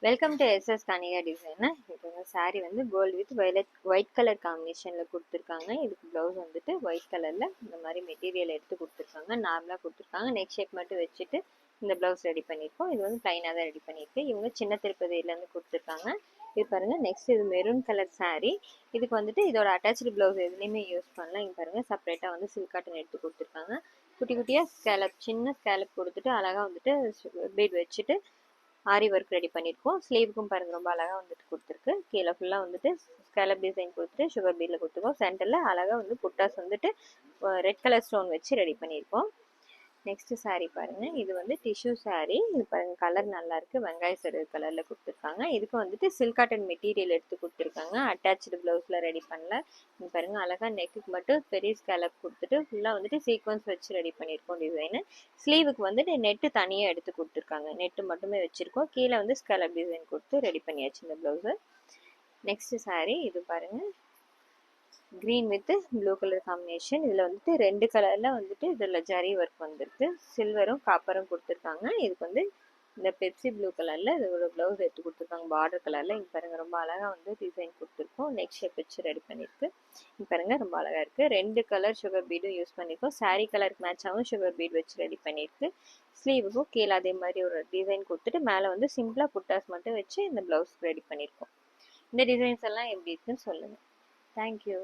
Welcome to SS Kanika design. இப்போ சாரீ வந்து gold with white colour காம்பினேஷனில் கொடுத்துருக்காங்க. இதுக்கு ப்ளவுஸ் வந்துட்டு ஒயிட் கலரில் இந்த மாதிரி மெட்டீரியல் எடுத்து கொடுத்துருக்காங்க. நார்மலாக கொடுத்துருக்காங்க. நெக் ஷேப் மட்டும் வச்சுட்டு இந்த ப்ளவுஸ் ரெடி பண்ணியிருக்கோம். இது வந்து ப்ளைனாக தான் ரெடி பண்ணியிருக்கு. இவங்க சின்ன திருப்பதியிலேருந்து கொடுத்துருக்காங்க. இது பாருங்கள். நெக்ஸ்ட் இது மெரூன் கலர் சாரீ. இதுக்கு வந்துட்டு இதோட அட்டாச்சு ப்ளவுஸ் எதுலேயுமே யூஸ் பண்ணலாம். இங்கே பாருங்கள், செப்பரேட்டாக வந்து சில்க் காட்டன் எடுத்து கொடுத்துருக்காங்க. குட்டி குட்டியாக ஸ்கேலப், சின்ன ஸ்கேலப் கொடுத்துட்டு அழகாக வந்துட்டு பீட் வச்சுட்டு ஆரி ஒர்க் ரெடி பண்ணியிருக்கோம். ஸ்லீவுக்கும் பாருங்க ரொம்ப அழகாக வந்துட்டு கொடுத்துருக்கு. கீழே ஃபுல்லாக வந்துட்டு ஸ்கேலப் டிசைன் கொடுத்துட்டு சுகர் பீடில் கொடுத்துருக்கோம். சென்டரில் அழகாக வந்து புட்டாஸ் வந்துட்டு ரெட் கலர் ஸ்டோன் வச்சு ரெடி பண்ணியிருக்கோம். நெக்ஸ்ட் சாரீ பாருங்க. இது வந்து டிஷ்யூ சாரீ. இது பாருங்க, கலர் நல்லா இருக்கு. வெங்காய சடு கலர்ல கொடுத்துருக்காங்க. இதுக்கு வந்துட்டு சில்க் காட்டன் மெட்டீரியல் எடுத்து கொடுத்துருக்காங்க. அட்டாச்சு பிளவுஸ்ல ரெடி பண்ணல. இது பாருங்க, அழகா நெக்குக்கு மட்டும் பெரிய ஸ்கேலப் கொடுத்துட்டு ஃபுல்லா வந்துட்டு சீக்வன்ஸ் வச்சு ரெடி பண்ணியிருக்கோம் டிசைனு. ஸ்லீவுக்கு வந்துட்டு நெட்டு தனியாக எடுத்து கொடுத்துருக்காங்க. நெட்டு மட்டுமே வச்சிருக்கோம். கீழே வந்து ஸ்கேலப் டிசைன் கொடுத்து ரெடி பண்ணியாச்சு இந்த பிளவுஸு. நெக்ஸ்ட் சாரீ இது பாருங்க, green with blue colour combination. இதில் வந்துட்டு ரெண்டு கலரில் வந்துட்டு இதில் ஜரி ஒர்க் வந்திருக்கு. சில்வரும் காப்பரும் கொடுத்துருக்காங்க. இதுக்கு வந்து இந்த பெப்சி ப்ளூ கலரில் இதோட ப்ளவுஸ் எடுத்து கொடுத்துருக்காங்க. பார்டர் கலரில். இங்கே பாருங்கள், ரொம்ப அழகாக வந்து டிசைன் கொடுத்துருக்கோம். நெக் ஷேப் வச்சு ரெடி பண்ணியிருக்கு. இங்கே பாருங்கள், ரொம்ப அழகாக இருக்குது. ரெண்டு கலர் சுகர் பீடும் யூஸ் பண்ணியிருக்கோம். சாரீ கலருக்கு மேட்சாகவும் சுகர் பீட் வச்சு ரெடி பண்ணியிருக்கு. ஸ்லீவுக்கும் கீழே அதே மாதிரி ஒரு டிசைன் கொடுத்துட்டு மேலே வந்து சிம்பிளாக புட்டாஸ் மட்டும் வச்சு இந்த ப்ளவுஸ் ரெடி பண்ணியிருக்கோம். இந்த டிசைன்ஸ் எல்லாம் எப்படி இருக்குன்னு சொல்லுங்கள். தேங்க்யூ.